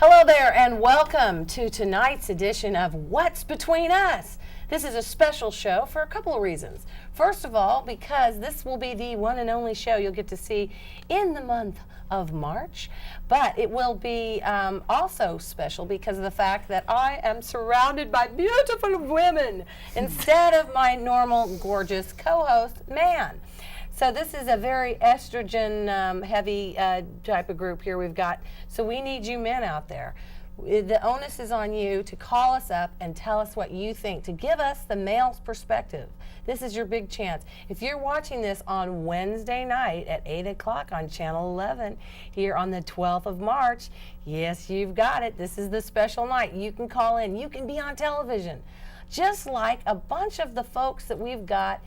Hello there and welcome to tonight's edition of What's Between Us. This is a special show for a couple of reasons. First of all, because this will be the one and only show you'll get to see in the month of March, but it will be also special because of the fact that I am surrounded by beautiful women instead of my normal gorgeous co-host man. So this is a very estrogen heavy type of group here we've got. So we need you men out there. The onus is on you to call us up and tell us what you think, to give us the male's perspective. This is your big chance. If you're watching this on Wednesday night at 8 o'clock on Channel 11 here on the 12th of March, yes, you've got it. This is the special night. You can call in. You can be on television. Just like a bunch of the folks that we've got.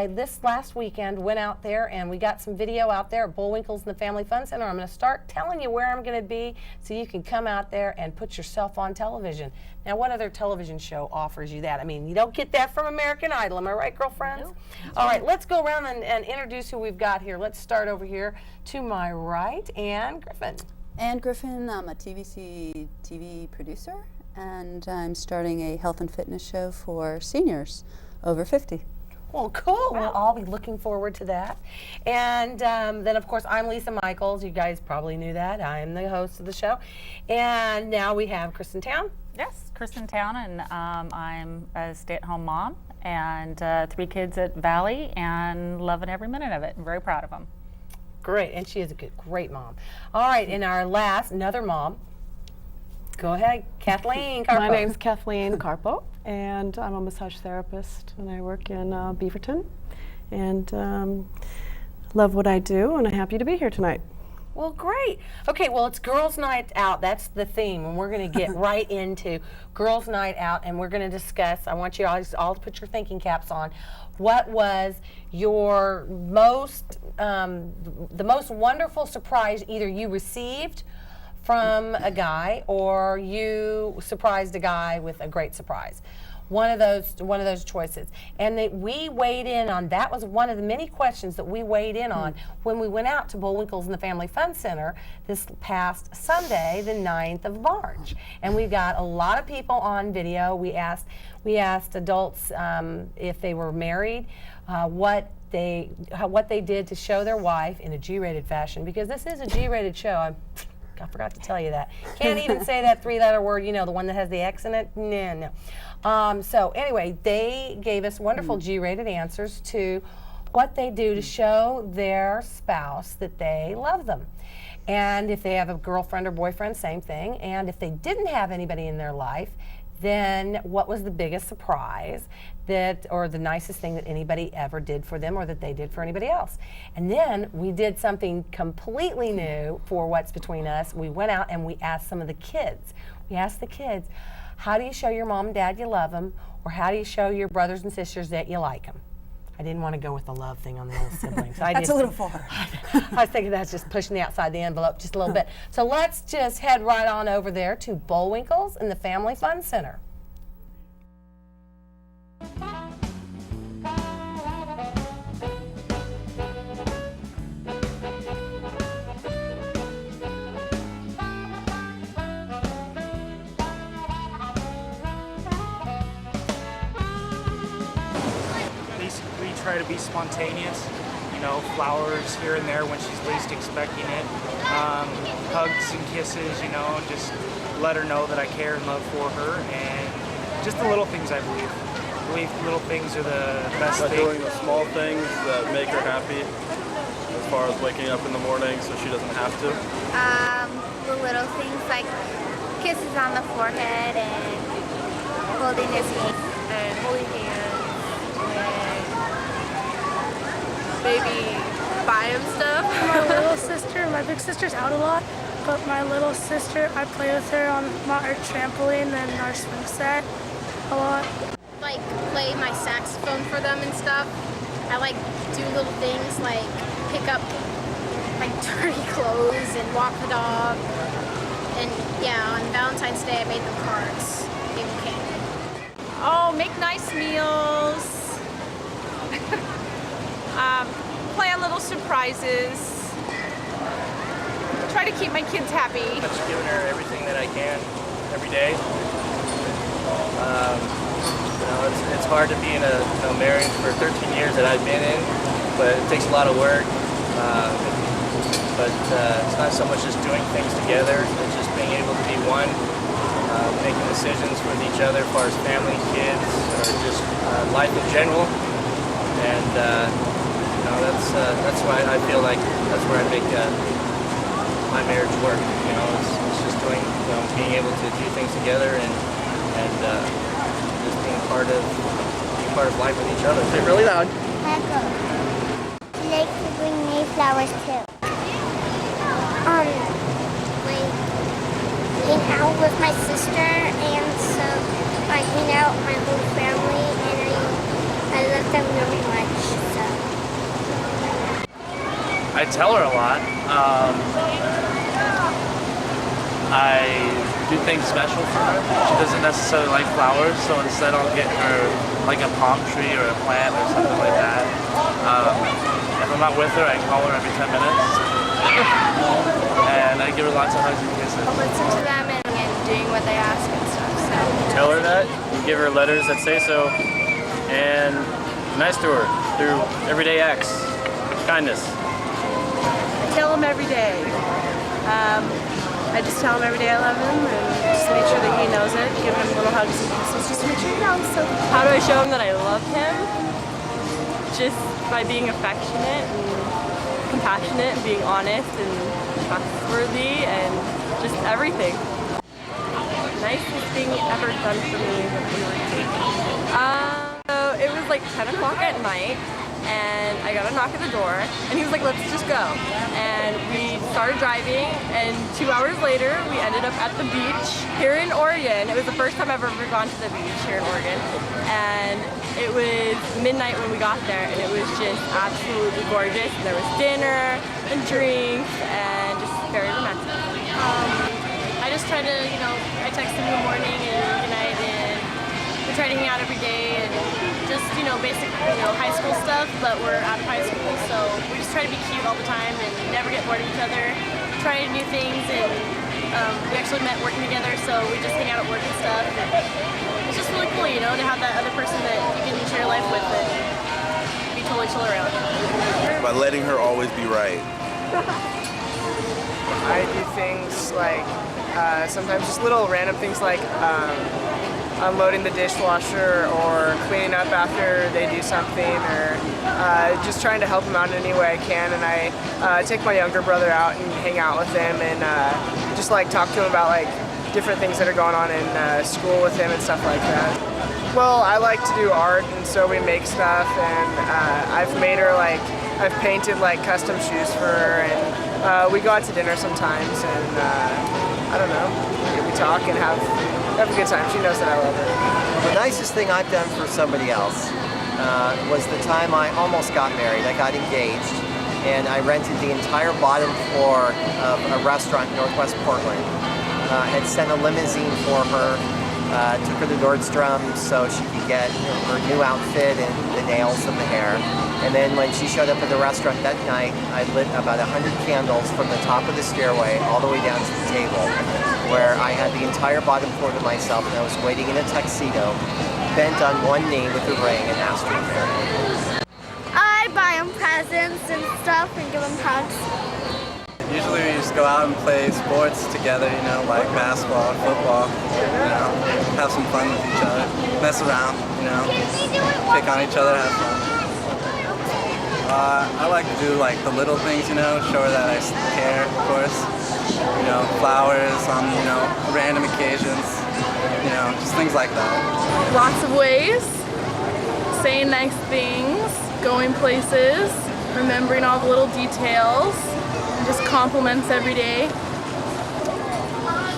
This last weekend went out there and we got some video out there at Bullwinkle's and the Family Fun Center. I'm going to start telling you where I'm going to be so you can come out there and put yourself on television. Now, what other television show offers you that? I mean, you don't get that from American Idol. Am I right, girlfriends? Nope. All right, let's go around and introduce who we've got here. Let's start over here to my right, Ann Griffin. Ann Griffin, I'm a TVCTV producer, and I'm starting a health and fitness show for seniors over 50. Well, cool. We'll all be looking forward to that. And then, of course, I'm Lisa Michaels. You guys probably knew that. I'm the host of the show. And now we have Kristen Town. Yes, Kristen Town, and I'm a stay-at-home mom and 3 kids at Valley and loving every minute of it. I'm very proud of them. Great. And she is a great mom. All right. And our last, another mom. Go ahead, Kathleen Carpo. My name's Kathleen Carpo, and I'm a massage therapist, and I work in Beaverton, and love what I do, and I'm happy to be here tonight. Well, great. Okay, well, it's Girls' Night Out. That's the theme, and we're going to get right into Girls' Night Out, and we're going to discuss, I want you all to put your thinking caps on, what was your most, the most wonderful surprise either you received from a guy or you surprised a guy with a great surprise. One of those choices. And we weighed in on, that was one of the many questions that we weighed in on when we went out to Bullwinkle's and the Family Fun Center this past Sunday, the 9th of March. And we got a lot of people on video. We asked adults if they were married, what they did to show their wife in a G-rated fashion, because this is a G-rated show. I forgot to tell you that. Can't even say that 3-letter word, you know, the one that has the X in it. No. So anyway, they gave us wonderful G-rated answers to what they do to show their spouse that they love them. And if they have a girlfriend or boyfriend, same thing. And if they didn't have anybody in their life, then what was the biggest surprise or the nicest thing that anybody ever did for them or that they did for anybody else. And then we did something completely new for What's Between Us. We went out and we asked some of the kids. We asked the kids, how do you show your mom and dad you love them, or how do you show your brothers and sisters that you like them? I didn't want to go with the love thing on the little siblings. That's a little far. I was thinking that's just pushing the outside the envelope just a little bit. So let's just head right on over there to Bullwinkle's and the Family Fun Center. Basically try to be spontaneous, you know, flowers here and there when she's least expecting it, hugs and kisses, you know, just let her know that I care and love for her, and just the little things. I believe little things are the best thing. Doing the small things that make her happy, as far as waking up in the morning so she doesn't have to. The little things like kisses on the forehead and holding his hand and holding hands and maybe buy him stuff. My little sister, my big sister's out a lot, but my little sister, I play with her on our trampoline and our swing set a lot. Like play my saxophone for them and stuff. I like do little things like pick up my dirty clothes and walk the dog. And yeah, on Valentine's Day I made them cards, gave them candy. Oh, make nice meals. Plan little surprises. try to keep my kids happy. I'm just giving her everything that I can every day. You know, it's hard to be in a marriage for 13 years that I've been in, but it takes a lot of work. But it's not so much just doing things together, it's just being able to be one, making decisions with each other as far as family, kids, or just life in general. And you know, that's why I feel like that's where I make my marriage work. You know, it's just doing, you know, being able to do things together and just being part of life with each other. Say it really loud. Echo. She likes to bring me flowers too. Hang out with my sister, and so I hang out with my whole family, and I love them really much. So I tell her a lot. I do things special for her. She doesn't necessarily like flowers, so instead I'll get her like a palm tree or a plant or something like that. If I'm not with her, I call her every 10 minutes. And I give her lots of hugs and kisses. I'll listen to them and doing what they ask and stuff. So Tell her that, you give her letters that say so, and be nice to her through everyday acts, kindness. Tell him every day. I just tell him every day I love him and just make sure that he knows it, give him little hugs and kisses just to make sure he knows. So how do I show him that I love him? Just by being affectionate and compassionate and being honest and trustworthy and just everything. Nicest thing ever done for me when we were dating. So it was like 10 o'clock at night and I got a knock at the door and he was like, let's just go. And we started driving and 2 hours later we ended up at the beach here in Oregon. It was the first time I've ever gone to the beach here in Oregon. And it was midnight when we got there and it was just absolutely gorgeous. There was dinner and drinks and just very romantic. I just try to, you know, I text him in the morning and good night, and we try to hang out every day and just, you know, basic, you know, high school stuff, but we're out of high school, so we just try to be cute all the time and never get bored of each other, try new things, and we actually met working together, so we just hang out at work and stuff. And it's just really cool, you know, to have that other person that you can share life with and be totally chill around. By letting her always be right. I do things like sometimes just little random things like unloading the dishwasher or cleaning up after they do something, or just trying to help them out in any way I can. And I take my younger brother out and hang out with him and just like talk to him about like different things that are going on in school with him and stuff like that. Well, I like to do art, and so we make stuff, and I've made her like, I've painted like custom shoes for her, and we go out to dinner sometimes, and I don't know, we talk and have a good time. She knows that I love her. The nicest thing I've done for somebody else was the time I almost got married. I got engaged, and I rented the entire bottom floor of a restaurant in Northwest Portland. Had sent a limousine for her, took her to Nordstrom so she could get her new outfit and the nails and the hair. And then when she showed up at the restaurant that night, I lit about 100 candles from the top of the stairway all the way down to the table, where I had the entire bottom floor to myself, and I was waiting in a tuxedo, bent on one knee with a ring, and asked her to marry me. I buy them presents and stuff and give them hugs. Usually we just go out and play sports together, you know, like basketball, football, you know, have some fun with each other, mess around, you know, pick on each other, have fun. I like to do like the little things, you know, show her that I care, of course. You know, flowers on, you know, random occasions, you know, just things like that. Lots of ways, saying nice things, going places, remembering all the little details, and just compliments every day.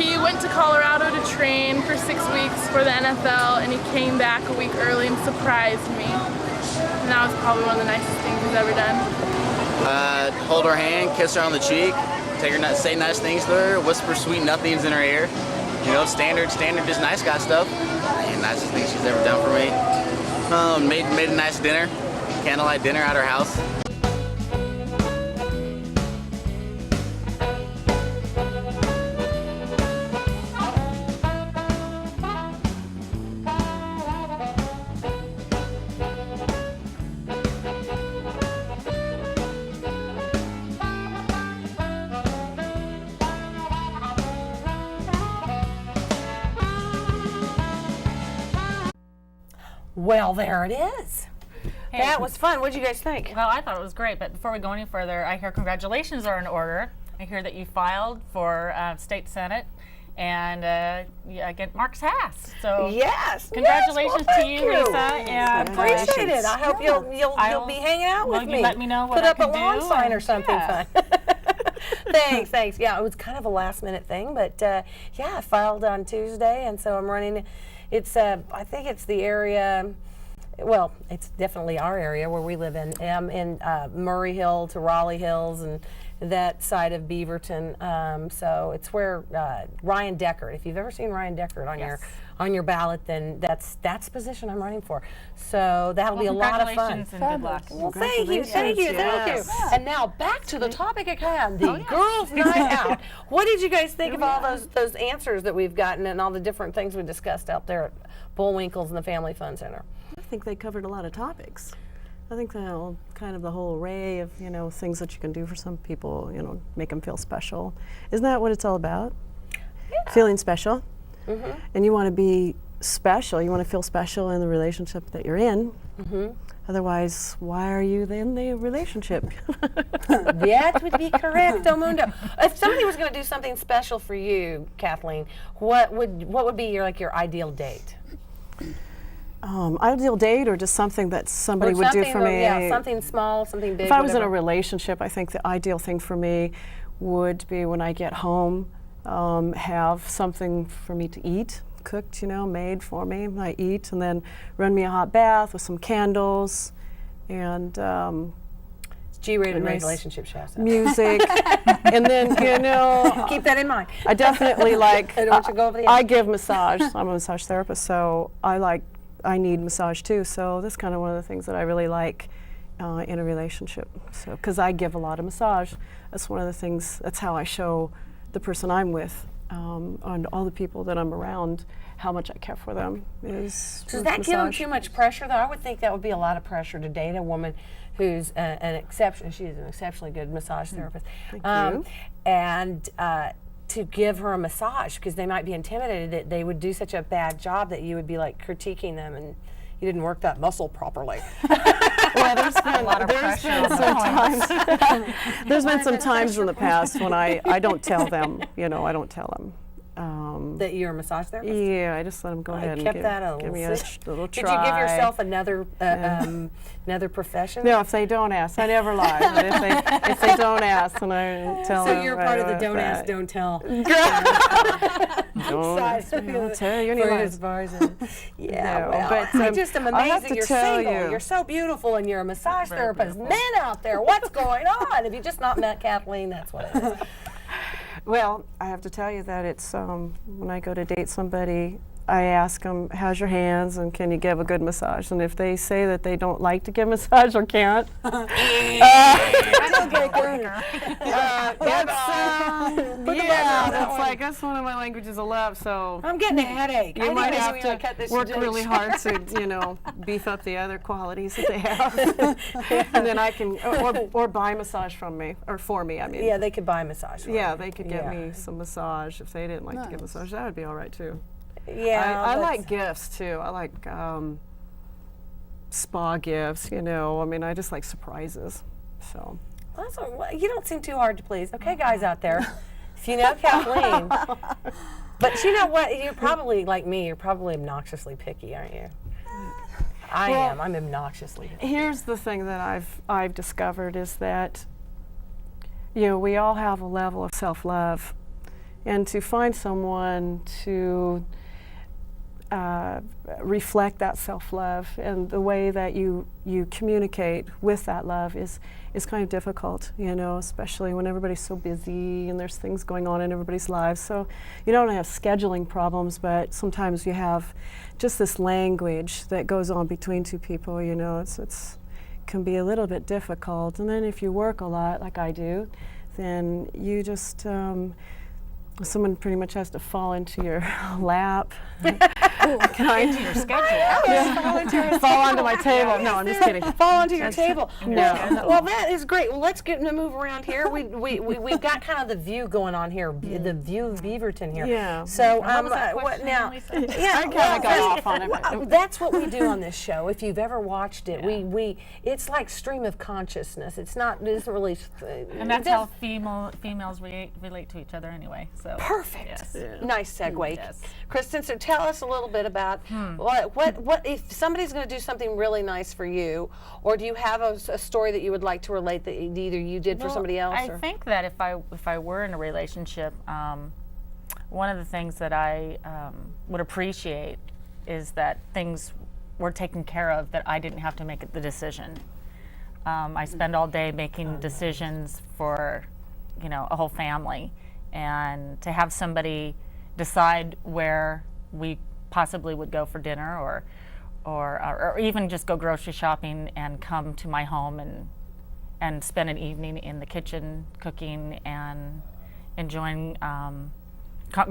He went to Colorado to train for 6 weeks for the NFL, and he came back a week early and surprised me. And that was probably one of the nicest things he's ever done. Hold her hand, kiss her on the cheek, take her, say nice things to her, whisper sweet nothings in her ear. You know, standard, just nice guy stuff. And nicest thing she's ever done for me. Made a nice dinner, candlelight dinner at her house. Well, there it is. Hey. That was fun. What did you guys think? Well, I thought it was great, but before we go any further, I hear congratulations are in order. I hear that you filed for state senate, and get Mark's Hass. So yes, congratulations well, to you, thank you. Lisa. And appreciate it. I hope you'll be hanging out with me. You let me know what Put I up a can lawn do, sign and- or something yeah. fun. Thanks. Yeah, it was kind of a last minute thing, but yeah, I filed on Tuesday, and so I'm running. It's I think it's the area. Well, it's definitely our area where we live in Murray Hill to Raleigh Hills and that side of Beaverton. So it's where Ryan Deckard. If you've ever seen Ryan Deckard on your ballot, then that's the position I'm running for. So that'll be a lot of fun. Congratulations and good luck. Well, thank you. And now back to the topic at hand, the girls' night out. What did you guys think of all those answers that we've gotten and all the different things we discussed out there at Bullwinkle's and the Family Fun Center? I think they covered a lot of topics. I think the whole array of things that you can do for some people, make them feel special. Isn't that what it's all about? Yeah. Feeling special. Mm-hmm. And you want to be special. You want to feel special in the relationship that you're in. Mm-hmm. Otherwise, why are you in the relationship? That would be correcto mundo. If somebody was going to do something special for you, Kathleen, what would be your ideal date? Ideal date, or just something that somebody would do for me? Yeah, something small, something big. If I was in a relationship, I think the ideal thing for me would be when I get home, have something for me to eat, cooked, made for me. I eat, and then run me a hot bath with some candles, and G-rated relationship shows. Music, and then keep that in mind. I definitely like. I don't want you to go over the I give massage. I'm a massage therapist, so I need massage too. So that's kind of one of the things that I really like in a relationship. So because I give a lot of massage, that's one of the things. That's how I show the person I'm with and all the people that I'm around how much I care for them. Does that give them too much pressure, though? I would think that would be a lot of pressure to date a woman who's an exception. She's an exceptionally good massage therapist. Thank you. And to give her a massage, because they might be intimidated that they would do such a bad job that you would be critiquing them and you didn't work that muscle properly. Well, there's been some times in the past when I don't tell them, I don't tell them. That you're a massage therapist? Yeah, I just let them go ahead and give me a little try. Did you give yourself another profession? No, if they don't ask. I never lie. But if they don't ask, then I tell them. So you're part of the don't ask, don't tell. Don't tell you any lies. Yeah, no, well, but I just am amazed that you're single. You're so beautiful and you're a massage therapist. Men out there, what's going on? Have you just not met Kathleen? That's what it is. Well, I have to tell you that it's when I go to date somebody, I ask them, how's your hands and can you give a good massage? And if they say that they don't like to give massage or can't, that's one of my languages of love. So I'm getting a headache. You might have to work really hard to, beef up the other qualities that they have, and then I can, or buy massage from me or for me. I mean, yeah, they could buy massage. Yeah, they could get me some massage if they didn't like to give massage. That would be all right too. Yeah, I like gifts too. I like spa gifts. I mean, I just like surprises. So. Well, you don't seem too hard to please. Okay, guys out there, if you know Kathleen. But you know what? You're probably like me. You're probably obnoxiously picky, aren't you? I am. I'm obnoxiously picky. Here's the thing that I've discovered is that we all have a level of self-love, and to find someone to reflect that self-love and the way that you communicate with that love is kind of difficult, especially when everybody's so busy and there's things going on in everybody's lives. So you don't have scheduling problems, but sometimes you have just this language that goes on between two people. It's can be a little bit difficult. And then if you work a lot, like I do, then you just someone pretty much has to fall into your lap kind. Your schedule. Fall onto my table. No, I'm just kidding. Fall onto your table. No. Well, that is great. Well, let's get to move around here. We've got kind of the view going on here, the view of Beaverton here. Yeah. So what now? Lisa? Yeah, I kinda got off on it. That's what we do on this show. If you've ever watched it, we it's like stream of consciousness. It isn't really. And that's how females relate to each other anyway. So Perfect. Yes. Nice segue. Yes. Kristen, so tell us a little bit about what if somebody's going to do something really nice for you, or do you have a story that you would like to relate that either you did for somebody else? I think that if I were in a relationship, one of the things that I would appreciate is that things were taken care of, that I didn't have to make the decision. I spend all day making decisions for, a whole family, and to have somebody decide where we possibly would go for dinner, or even just go grocery shopping and come to my home and spend an evening in the kitchen cooking and enjoying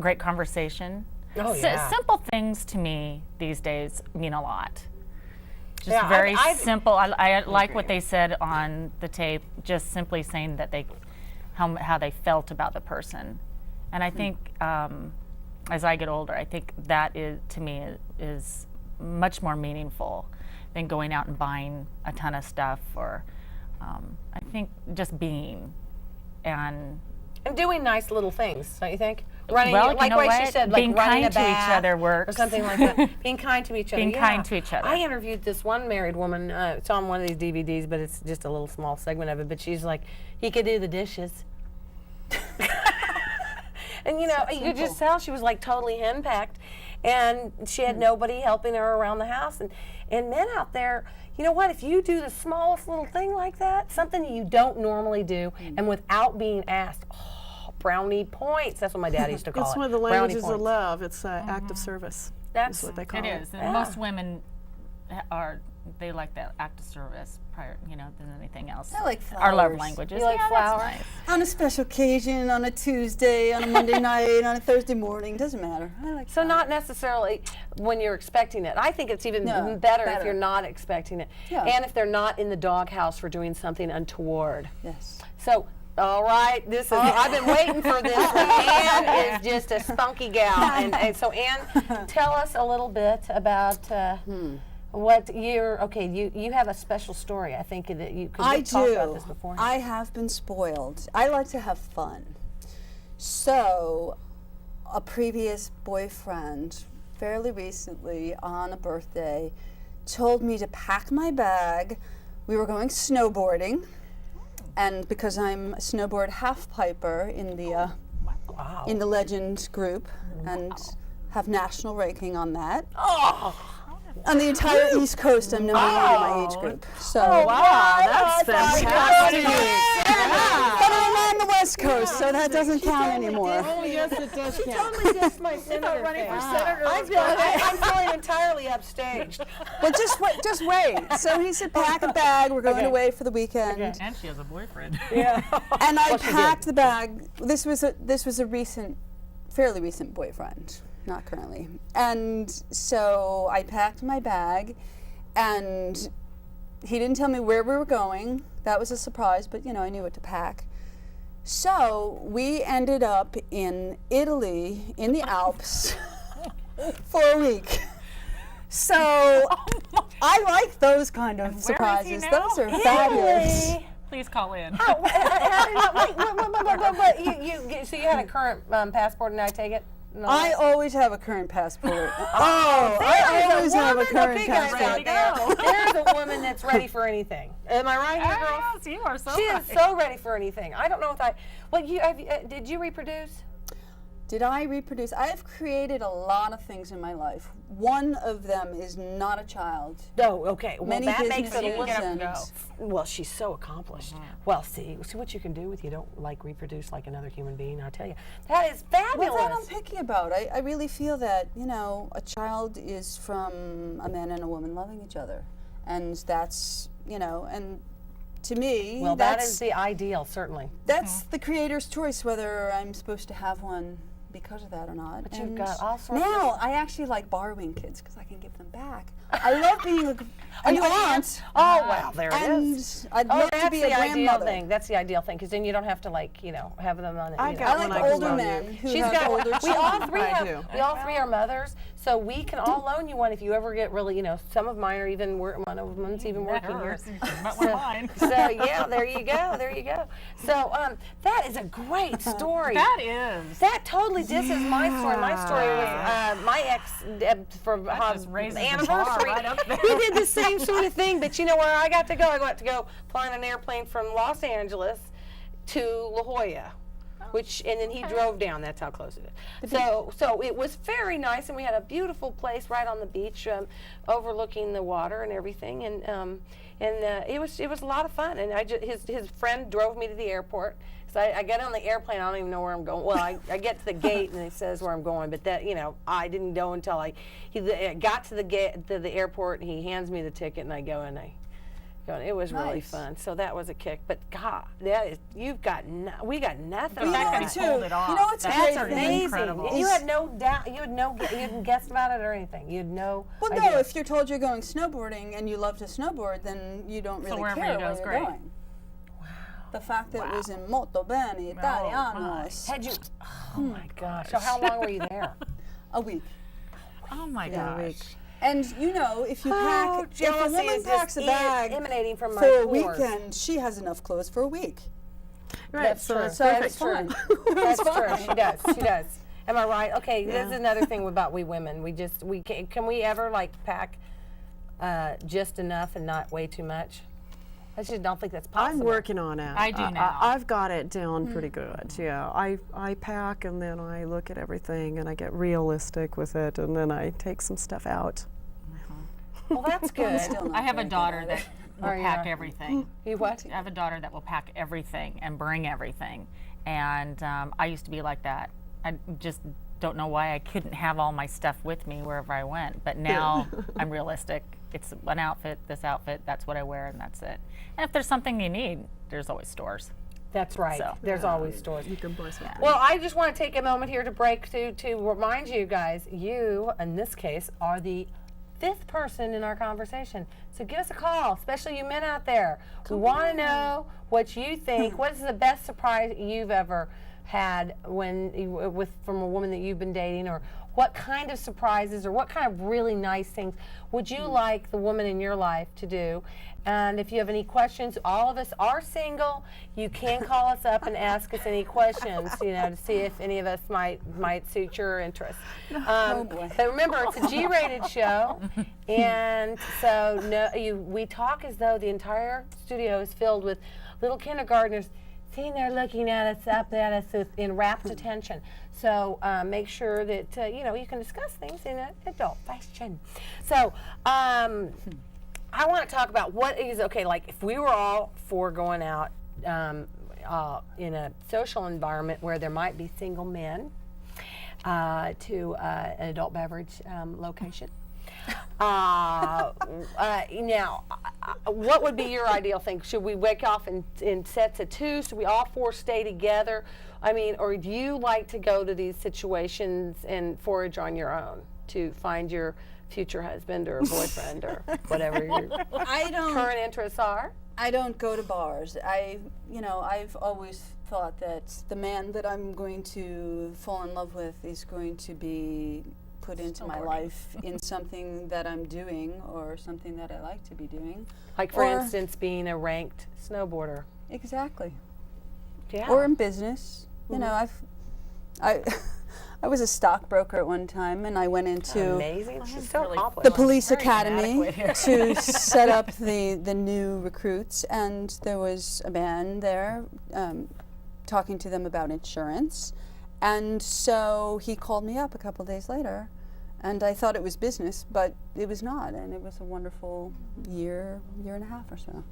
great conversation. Oh, yeah. Simple things to me these days mean a lot. Just Yeah, very simple. I like what they said on the tape, just simply saying that how they felt about the person. And I think as I get older, I think that to me is much more meaningful than going out and buying a ton of stuff, or I think just being and doing nice little things, don't you think? Running, well, like what she said, like being running kind a to bath each other works. or something like that. Being kind to each other. Being kind to each other. I interviewed this one married woman. It's on one of these DVDs, but it's just a little small segment of it. But she's like, he could do the dishes. And you could just tell she was like totally henpecked, and she had nobody helping her around the house. And men out there, you know what? If you do the smallest little thing like that, something you don't normally do, and without being asked, brownie points. That's what my dad used to call it. It's one of the brownie languages of points. love. It's act of service. That's what they call it. It is. Yeah. And most women they like that act of service prior, than anything else. I like flowers. Our love languages. You like flowers? That's nice. On a special occasion, on a Tuesday, on a Monday night, on a Thursday morning, doesn't matter. I like So not necessarily when you're expecting it. I think it's even better if you're not expecting it. Yeah. And if they're not in the doghouse for doing something untoward. Yes. So, all right, I've been waiting for this one. Ann is just a spunky gal. And so, Ann, tell us a little bit about what you have a special story, I think, that you could talk about this before. I have been spoiled. I like to have fun. So, a previous boyfriend, fairly recently, on a birthday, told me to pack my bag. We were going snowboarding, and because I'm a snowboard half piper in the Legend group, and have national ranking on that. On the entire East Coast, I'm number one in my age group. So Wow, that's fantastic. But I'm on the West Coast, so that doesn't count anymore. Oh, yes, it does She count. totally dissed my senator running thing. for senator. I'm feeling entirely upstaged. But just wait. So he said, pack a bag. We're going away for the weekend. And she has a boyfriend. Yeah. And I packed the bag. This was a fairly recent boyfriend, not currently. And so I packed my bag, and he didn't tell me where we were going. That was a surprise, but I knew what to pack. So we ended up in Italy, in the Alps, for a week. So I like those kind of surprises. Those are fabulous. Please call in. So you had a current passport, and I take it? No. I always have a current passport. I always have a current passport. There's a woman that's ready for anything. Am I right here, girl? Yes, you are so She right. is so ready for anything. I don't know if did you reproduce? Did I reproduce? I have created a lot of things in my life. One of them is not a child. Oh, okay. Well, Many that makes it businesses well, she's so accomplished. Well, see what you can do with you don't reproduce like another human being. I'll tell you, that is fabulous. Well, that I'm picky about. I really feel that a child is from a man and a woman loving each other, and that's and to me, well, that is the ideal, certainly. That's the creator's choice whether I'm supposed to have one. because of that or not. But you've And got all sorts now of- I actually like borrowing kids because I can give them back. I love being an aunt. Oh, well, there it and is. I'd Oh, love that's to be the a ideal grandmother. thing. That's the ideal thing, because then you don't have to, like, you know, have them on it. I you got know. one I like can older loan men you. who She's have got. older We all children. three I have. do. We all three are mothers, so we can all loan you one if you ever get really. You know, some of mine are even. One of them's even working here. Not one of mine. So yeah, there you go. There you go. So that is a great story. That is. That totally disses my story. My story was my ex for just raises the anniversary. bar right up there. We did the same sort of thing, but you know where I got to go? I got to go fly on an airplane from Los Angeles to La Jolla. And then he drove down. That's how close it is. So it was very nice, and we had a beautiful place right on the beach, overlooking the water and everything, and it was a lot of fun. And his friend drove me to the airport. So I get on the airplane. I don't even know where I'm going. Well, I get to the gate and it says where I'm going, but that I didn't go until he got to the airport. And he hands me the ticket, and I go and it was really Nice. fun. So that was a kick. But God, we got nothing. You fact know that he too. pulled it off. You know what's a That's great thing? amazing. Incredible. And you had no doubt. You hadn't guessed about it or anything. You had no. Well, idea. no, if you're told you're going snowboarding and you love to snowboard, then you don't really wherever care you go where is you're great. going. The fact that it was in Molto Bene Italiano. Had you? Oh my gosh! So how long were you there? A week. Oh my Yeah, gosh. And you know, if you pack, if a jealousy woman is packs a just bag emanating from my for a pores. weekend, she has enough clothes for a week. Right, That's so true. that's That's perfect. true. That's It's true. fine. She does. She does. Am I right? Okay. Yeah. This is another thing about we women. Can we ever like pack just enough and not way too much? I just don't think that's possible. I'm working on it. I do now. I've got it down pretty good. Yeah, I pack and then I look at everything and I get realistic with it and then I take some stuff out. Well, that's good. Still not I have a very good daughter at that it. will Oh, pack yeah. everything. You what? I have a daughter that will pack everything and bring everything. And I used to be like that. I just don't know why I couldn't have all my stuff with me wherever I went. But now I'm realistic. It's an outfit, this outfit, that's what I wear, and that's it. And if there's something you need, there's always stores. That's right. So. There's always stores. You can buy something. Well, I just want to take a moment here to break to remind you guys, you, in this case, are the 5th person in our conversation. So give us a call, especially you men out there. We want to know what you think. What is the best surprise you've ever had from a woman that you've been dating, or what kind of surprises or what kind of really nice things would you like the woman in your life to do? And if you have any questions, all of us are single. You can call us up and ask us any questions, to see if any of us might suit your interest. But remember, it's a G-rated show, and so we talk as though the entire studio is filled with little kindergartners sitting there looking at us, up at us with rapt attention. So make sure that you can discuss things in an adult fashion. So I want to talk about what is okay. Like if we were all for going out in a social environment where there might be single men to an adult beverage location. Now, what would be your ideal thing? Should we wake off in sets of 2? Should we all 4 stay together? I mean, or do you like to go to these situations and forage on your own to find your future husband or boyfriend or whatever your current interests are? I don't go to bars. I've always thought that the man that I'm going to fall in love with is going to be put into my life in something that I'm doing or something that I like to be doing. Like, for instance, being a ranked snowboarder. Exactly. Yeah. Or in business. You know, I was a stockbroker at one time, and I went into Amazing. She's so accomplished. the police Very academy inadequate. to set up the new recruits, and there was a man there talking to them about insurance. And so he called me up a couple days later, and I thought it was business, but it was not, and it was a wonderful year and a half or so.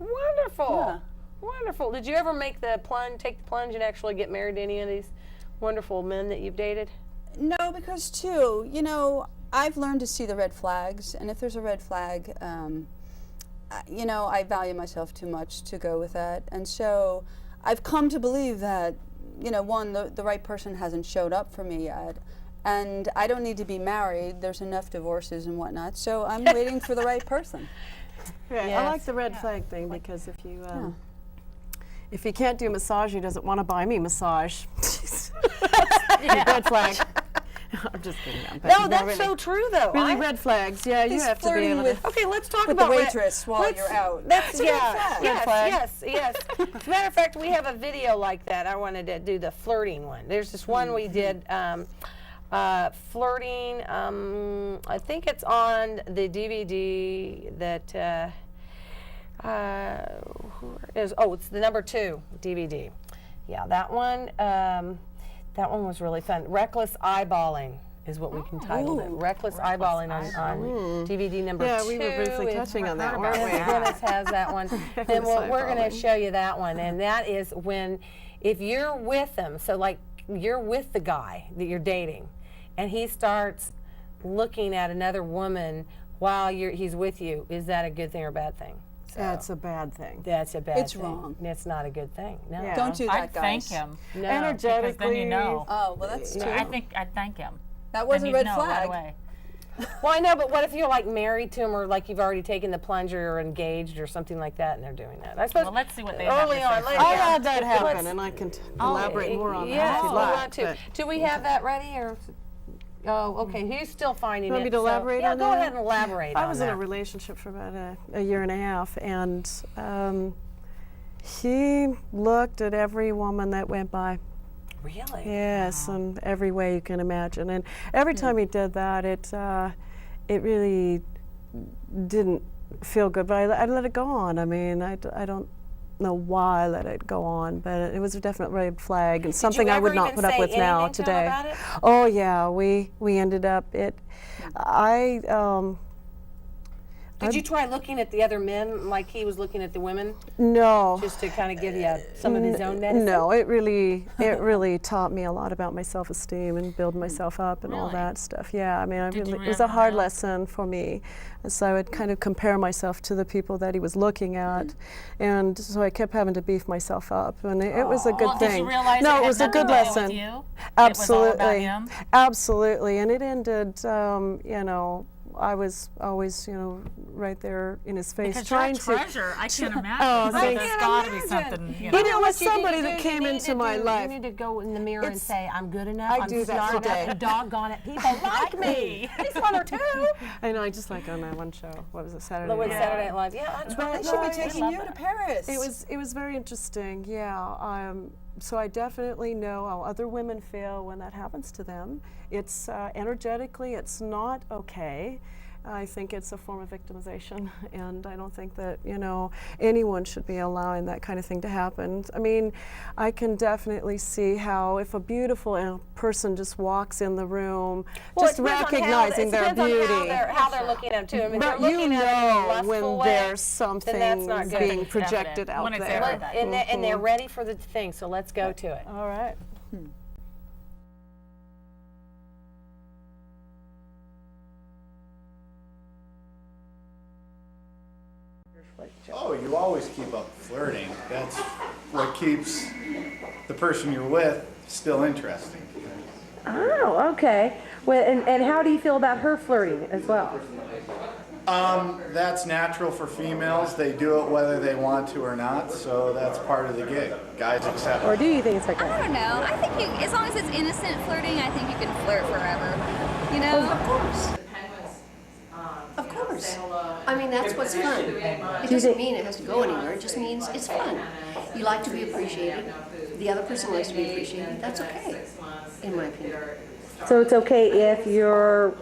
Wonderful. Yeah. Wonderful. Did you ever take the plunge and actually get married to any of these wonderful men that you've dated? No, because too, I've learned to see the red flags, and if there's a red flag, I value myself too much to go with that. And so I've come to believe that you know, one, the right person hasn't showed up for me yet. And I don't need to be married. There's enough divorces and whatnot. So I'm waiting for the right person. Yeah, Yes. I like the red flag thing because if he can't do massage, he doesn't want to buy me massage. Red flag. I'm just kidding. No, that's so true, though. Really, red flags. Yeah, you He's have to be flirting able with- to. Okay, let's talk with about the waitress while you're out. That's It's a red flag. yes, Red flag. yes. As a matter of fact, we have a video like that. I wanted to do the flirting one. There's this one we did, flirting. I think it's on the DVD that it's the number 2 DVD. Yeah, that one. That one was really fun. Reckless eyeballing is what we can title it. Reckless eyeballing on DVD number 2. Yeah, we were briefly touching on that one. Dennis has that one. Then we're going to show you that one. And that is when, if you're with them, so like you're with the guy that you're dating, and he starts looking at another woman while he's with you, is that a good thing or a bad thing? So, That's a bad thing. that's a bad thing. It's wrong. It's not a good thing. No. Yeah. Don't do that, I'd thank guys. him. No. Energetically. Because then you know. Oh, well, that's true. I think I'd thank him. That was Then a you'd red know flag. right away. Well, I know, but what if you're like married to him, or like you've already taken the plunge, or engaged or something like that, and they're doing that? I suppose. Well, let's see what they have early to on. say. I had that happen, and I can Oh, elaborate more on yes, that if we you'd like. want to. but- Do we have that ready, or? Oh, okay. He's still finding Want it. me to so- elaborate yeah, on go that? ahead and elaborate I on was that. in a relationship for about a year and a half, and he looked at every woman that went by. Really? Yes, in every way you can imagine. And every time he did that, it really didn't feel good. But I let it go on. I mean, I don't know why I let it go on, but it was a definite red flag and something I would not put up with now today. About it? Oh yeah, we ended up Did you try looking at the other men like he was looking at the women, No. just to kind of give you some of his own medicine? No, it really taught me a lot about my self-esteem and building myself up and all that stuff. Yeah, I mean, it was a hard lesson for me. And so I would kind of compare myself to the people that he was looking at, and so I kept having to beef myself up, and it was a good thing. Did you realize No, it it was a had good nothing to do lesson. with you? Absolutely, It was all about him? absolutely, and it ended. I was always, right there in his face, Because trying you're a to. treasure. I can't imagine. Oh, So thank there's you. got to be something. But it was somebody that came You into my life. You need to go in the mirror and say, "I'm good enough. I I'm do that smart today. enough, and doggone it, people like me." At least one or two. I know, I just like on that one show. What was it, Saturday Look, Night? Saturday Night Live. Yeah, that's right. They should be taking you to Paris. It was very interesting. Yeah. So I definitely know how other women feel when that happens to them. It's energetically, it's not okay. I think it's a form of victimization, and I don't think that anyone should be allowing that kind of thing to happen. I mean, I can definitely see how if a beautiful person just walks in the room, just recognizing their beauty. How they're looking at them too. I mean, But they're looking at it in a lustful when way, there's something then that's not good. being projected out When it's there. everybody. And they're ready for the thing. So let's go to it. All right. Oh, you always keep up flirting. That's what keeps the person you're with still interesting. Oh, okay. Well, and how do you feel about her flirting as well? That's natural for females. They do it whether they want to or not, so that's part of the gig. Guys accept Or it. do you think it's okay? I don't know. I think as long as it's innocent flirting, I think you can flirt forever. You know? Of course. Of course. I mean, that's what's fun. It doesn't mean it has to go anywhere. It just means it's fun. You like to be appreciated. The other person likes to be appreciated. That's okay, in my opinion. So it's okay if your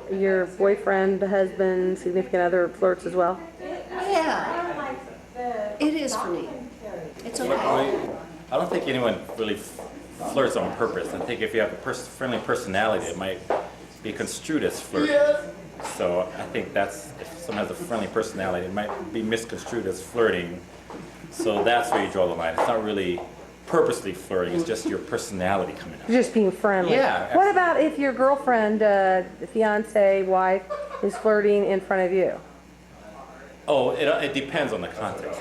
boyfriend, husband, significant other flirts as well? Yeah. It is for me. It's okay. I don't think anyone really flirts on purpose. I think if you have a friendly personality, it might be construed as flirting. So I think if someone has a friendly personality, it might be misconstrued as flirting. So that's where you draw the line. It's not really purposely flirting, it's just your personality coming out. Just being friendly. Yeah. What about if your girlfriend, fiance, wife is flirting in front of you? Oh, it depends on the context.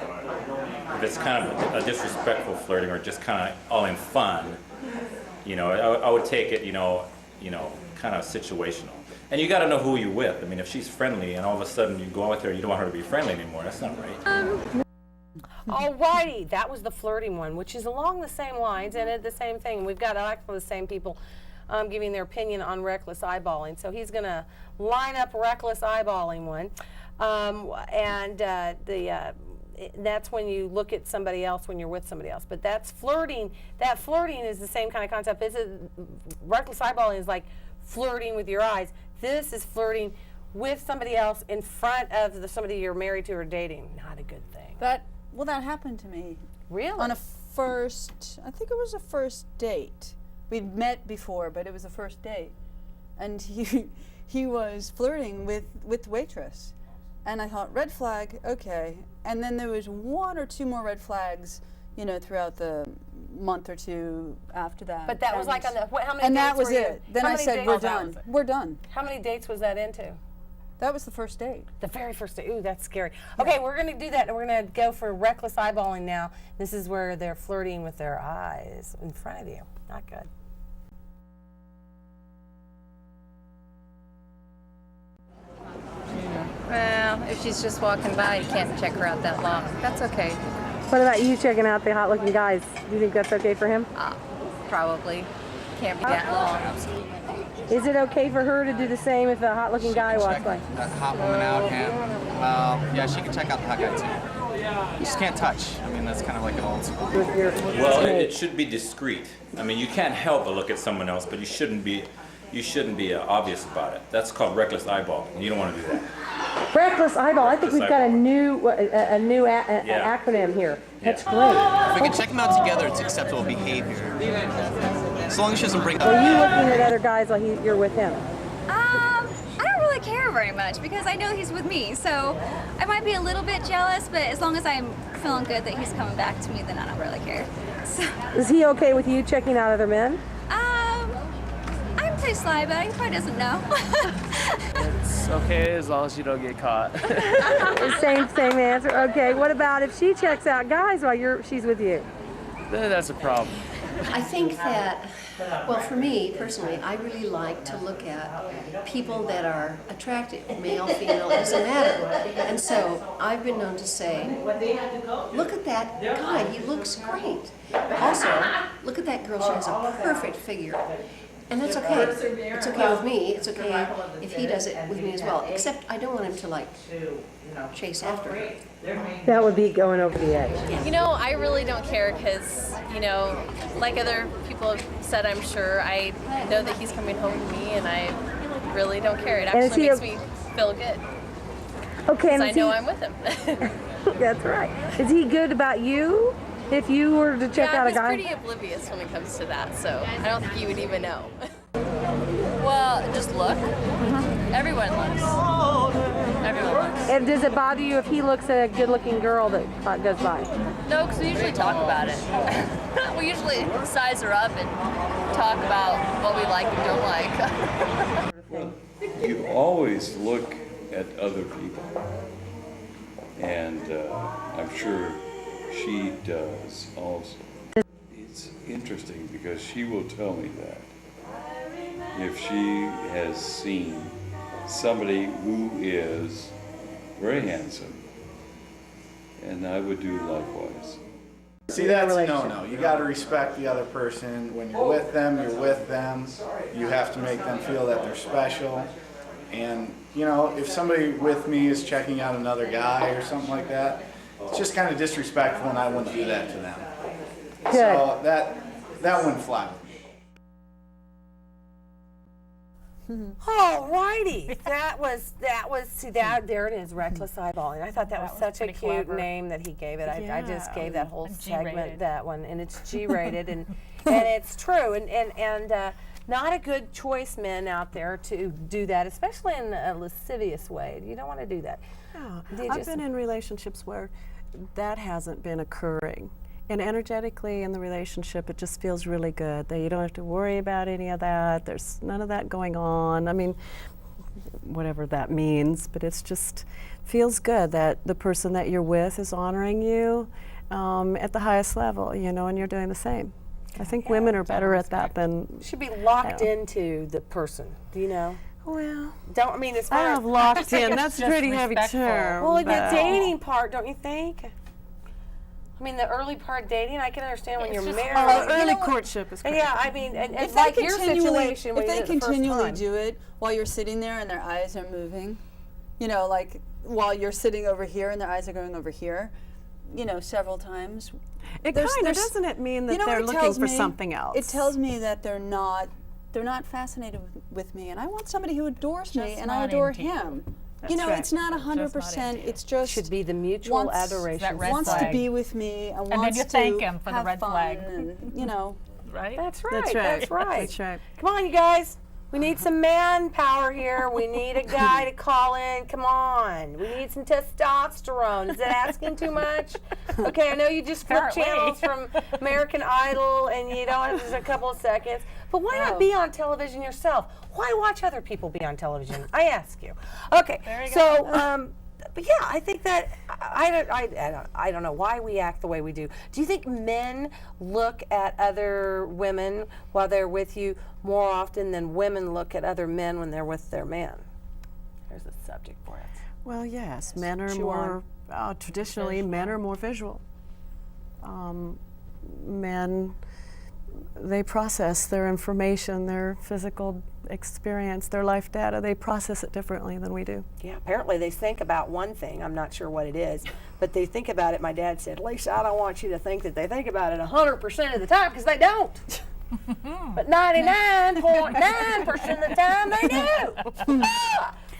If it's kind of a disrespectful flirting or just kind of all in fun, I would take it, kind of situational. And you got to know who you're with. I mean, if she's friendly and all of a sudden you go out with her, you don't want her to be friendly anymore. That's not right. Alrighty, that was the flirting one, which is along the same lines and the same thing. We've got actually the same people giving their opinion on reckless eyeballing. So he's going to line up reckless eyeballing one. That's when you look at somebody else when you're with somebody else. But that's flirting. That flirting is the same kind of concept. Reckless eyeballing is like flirting with your eyes. This is flirting with somebody else in front of somebody you're married to or dating. Not a good thing. That happened to me. Really? On I think it was a first date. We'd met before, but it was a first date. And he was flirting with the waitress. And I thought, red flag, okay. And then there was 1 or 2 more red flags, throughout the month or 2 after that. But that was like on the, how many and dates that was were you? it. Then How I many said, dates- we're Oh, that done. was it. We're done. How many dates was that into? That was the first date. The very first date. Ooh, that's scary. Okay, we're going to do that, and we're going to go for reckless eyeballing now. This is where they're flirting with their eyes in front of you. Not good. Well, if she's just walking by, you can't check her out that long. That's okay. What about you checking out the hot-looking guys? Do you think that's okay for him? Probably. Can't be that long. Is it okay for her to do the same if a hot-looking guy walks by? That hot woman out can. Yeah, she can check out the hot guy too. You just can't touch. I mean, that's kind of like an old school. Well, it should be discreet. I mean, you can't help but look at someone else, but you shouldn't be obvious about it. That's called reckless eyeball. You don't want to do that. Reckless eyeball. I think we've got a new acronym here. That's great. If we can check them out together, it's acceptable behavior. As long as she doesn't bring up. Are you looking at other guys while you're with him? I don't really care very much because I know he's with me, so I might be a little bit jealous, but as long as I'm feeling good that he's coming back to me, then I don't really care. So. Is he okay with you checking out other men? I'm pretty sly, but he probably doesn't know. It's okay as long as you don't get caught. Same answer. Okay. What about if she checks out guys while she's with you? Then that's a problem. I think that, well, for me personally, I really like to look at people that are attractive, male, female, it doesn't matter. And so I've been known to say, look at that guy, he looks great. Also, look at that girl, she has a perfect figure. And that's okay. It's okay with me. It's okay if he does it with me as well. Except I don't want him to chase after her. That would be going over the edge. I really don't care because, like other people have said, I'm sure, I know that he's coming home to me and I really don't care. It actually makes me feel good. Okay. Because I know I'm with him. That's right. Is he good about you? If you were to check out a guy? Yeah, he's pretty oblivious when it comes to that, so I don't think you would even know. Well, just look. Everyone looks. Everyone looks. And does it bother you if he looks at a good-looking girl that goes by? No, because we usually talk about it. We usually size her up and talk about what we like and don't like. You always look at other people, and I'm sure she does also. It's interesting because she will tell me that if she has seen somebody who is very handsome, and I would do likewise. See, that's no. You got to respect the other person. When you're with them, you're with them. You have to make them feel that they're special. And, if somebody with me is checking out another guy or something like that, it's just kind of disrespectful, and I wouldn't do that to them. Good. So that wouldn't fly with me. Alrighty, there it is, reckless eyeballing. I thought that was such a cute clever. name that he gave it. I just gave that whole G-rated. segment that one, and it's G-rated, and it's true, and not a good choice, men out there, to do that, especially in a lascivious way. You don't want to do that. Yeah. I've been in relationships where that hasn't been occurring. And energetically in the relationship, it just feels really good that you don't have to worry about any of that. There's none of that going on. I mean, whatever that means, but it's just feels good that the person that you're with is honoring you at the highest level, and you're doing the same. I think women are better at that than... Should be locked into the person, do you know? Well, as far as... locked in, that's a pretty heavy term. Well, in the dating part, don't you think? I mean, the early part dating, I can understand when you're married. Early courtship is great. Yeah, I mean, and If like they your situation, if when you they did it the first continually time. do it while you're sitting there and their eyes are moving, like while you're sitting over here and their eyes are going over here, several times. Doesn't it mean that they're looking for something else? It tells me that they're not fascinated with me, and I want somebody who adores me, and I adore him. It's not 100%. It's just should be the mutual adoration. Wants to be with me and then wants you to thank him for the have red fun flag. And, Right? That's right. That's right. That's right. That's right. Come on, you guys. We need some manpower here. We need a guy to call in. Come on. We need some testosterone. Is that asking too much? Okay, I know you just flipped channels from American Idol and you don't have just a couple of seconds. But why not be on television yourself? Why watch other people be on television? I ask you. Okay, but yeah, I think that I don't know why we act the way we do. Do you think men look at other women while they're with you more often than women look at other men when they're with their man? There's a subject for it. Well, yes, men are more traditionally men are more visual. Men, they process their information, their physical experience, their life data, they process it differently than we do. Yeah, apparently they think about one thing, I'm not sure what it is, but they think about it, my dad said, Lisa, I don't want you to think that they think about it 100% of the time, because they don't. But 99.9% of the time they do.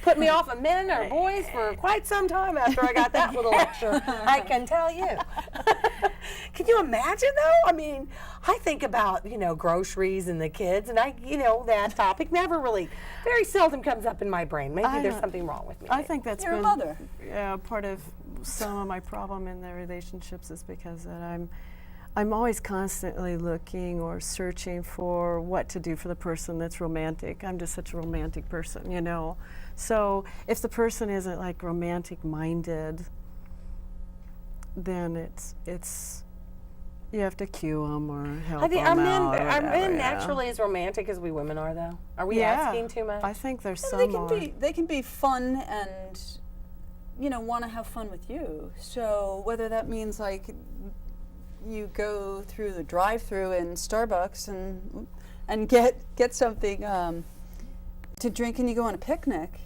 Put me off of men or boys for quite some time after I got that little lecture, I can tell you. Can you imagine though? I mean, I think about, groceries and the kids, and that topic very seldom comes up in my brain. Maybe there's something wrong with me. I think that's You're been a mother. Part of some of my problem in the relationships is because that I'm always constantly looking or searching for what to do for the person that's romantic. I'm just such a romantic person, So if the person isn't like romantic minded, then it's you have to cue them or help them out. Are men naturally as romantic as we women are, though? Are we asking too much? I think there's They can be fun and want to have fun with you. So whether that means like you go through the drive-through in Starbucks and get something to drink and you go on a picnic,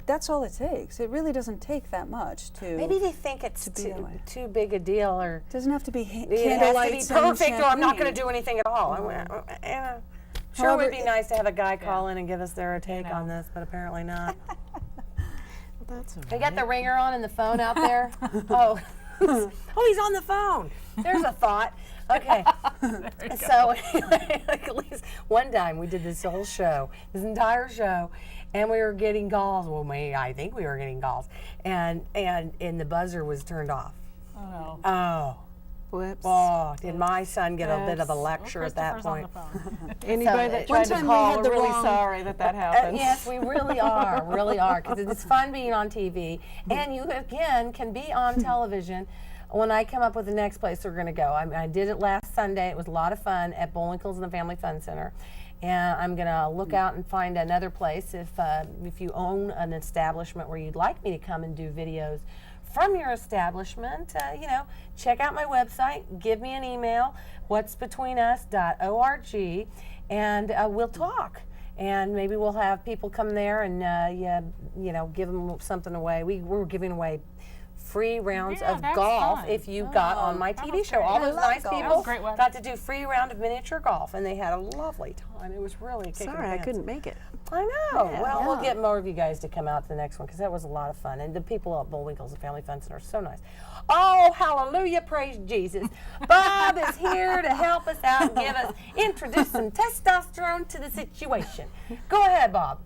that's all it takes. It really doesn't take that much to. Maybe they think it's too big a deal, or it doesn't have to be it has to be perfect, or I'm not going to do anything at all. Sure, it would be nice to have a guy call in and give us their take on this, but apparently not. That's all right. They got the ringer on and the phone out there. Oh, he's on the phone. There's a thought. Okay. So anyway, at least one time we did this whole show, this entire show, and we were getting calls. Well, I think we were getting calls, and the buzzer was turned off. Oh. Oh. Whoops. Oh, did my son get a bit of a lecture at that point? Anybody that tried to call, we're really sorry that happened. Yes, we really are, because it's fun being on TV, and you again can be on television. When I come up with the next place we're going to go, I did it last Sunday. It was a lot of fun at Bullwinkle's and the Family Fun Center, and I'm going to look out and find another place. If you own an establishment where you'd like me to come and do videos from your establishment, check out my website, give me an email, whatsbetweenus.org, and we'll talk. And maybe we'll have people come there and give them something away. We're giving away free rounds of golf if you got on my TV show. All those nice people got to do free round of miniature golf, and they had a lovely time. It was really kicking Sorry, I pants. couldn't make it. I know. Well, we'll get more of you guys to come out to the next one, because that was a lot of fun. And the people at Bullwinkle's and Family Fun Center are so nice. Oh, hallelujah, praise Jesus. Bob is here to help us out and introduce some testosterone to the situation. Go ahead, Bob.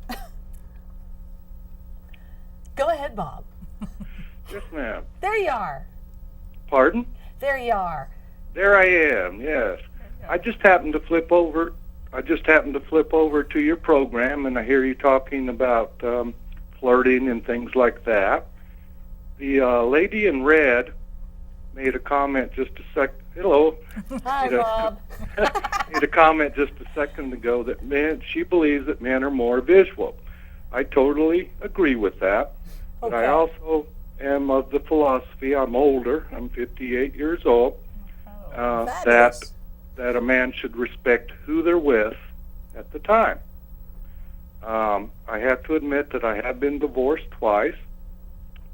Go ahead, Bob. Yes, ma'am. There you are. Pardon? There you are. There I am, yes. I just happened to flip over I just happened to flip over to your program, and I hear you talking about flirting and things like that. The lady in red made a comment just a sec. Hello. Hi, Bob. Made a comment just a second ago that she believes that men are more visual. I totally agree with that. But I also am of the philosophy, I'm older, I'm 58 years old, that a man should respect who they're with at the time. I have to admit that I have been divorced twice,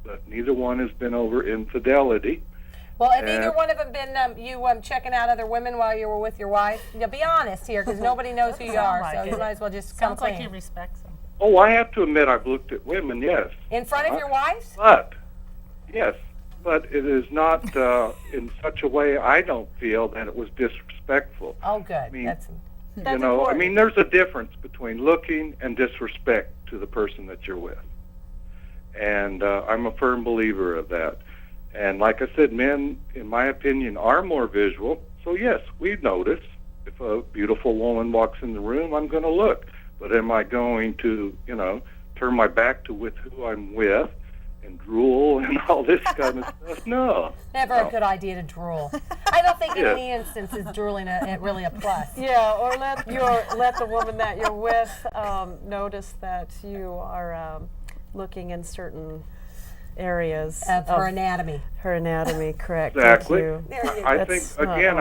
but neither one has been over infidelity. Well, have either one of them been checking out other women while you were with your wife? Now, be honest here, because nobody knows who you are, so you might as well just come Sounds like clean. he respects them. Oh, I have to admit I've looked at women, yes. In front of your wives? Yes, but it is not in such a way I don't feel that it was disrespectful. Oh, good. I mean, That's you know, important. I mean, there's a difference between looking and disrespect to the person that you're with. And I'm a firm believer of that. And like I said, men, in my opinion, are more visual. So yes, we notice. If a beautiful woman walks in the room, I'm going to look. But am I going to, you know, turn my back to with who I'm with and drool and all this kind of stuff? No. Never a good idea to drool. I don't think in any instance is drooling really a plus. Yeah, or let the woman that you're with notice that you are looking in certain areas of her anatomy. Her anatomy, correct? Exactly. Thank you. I think again,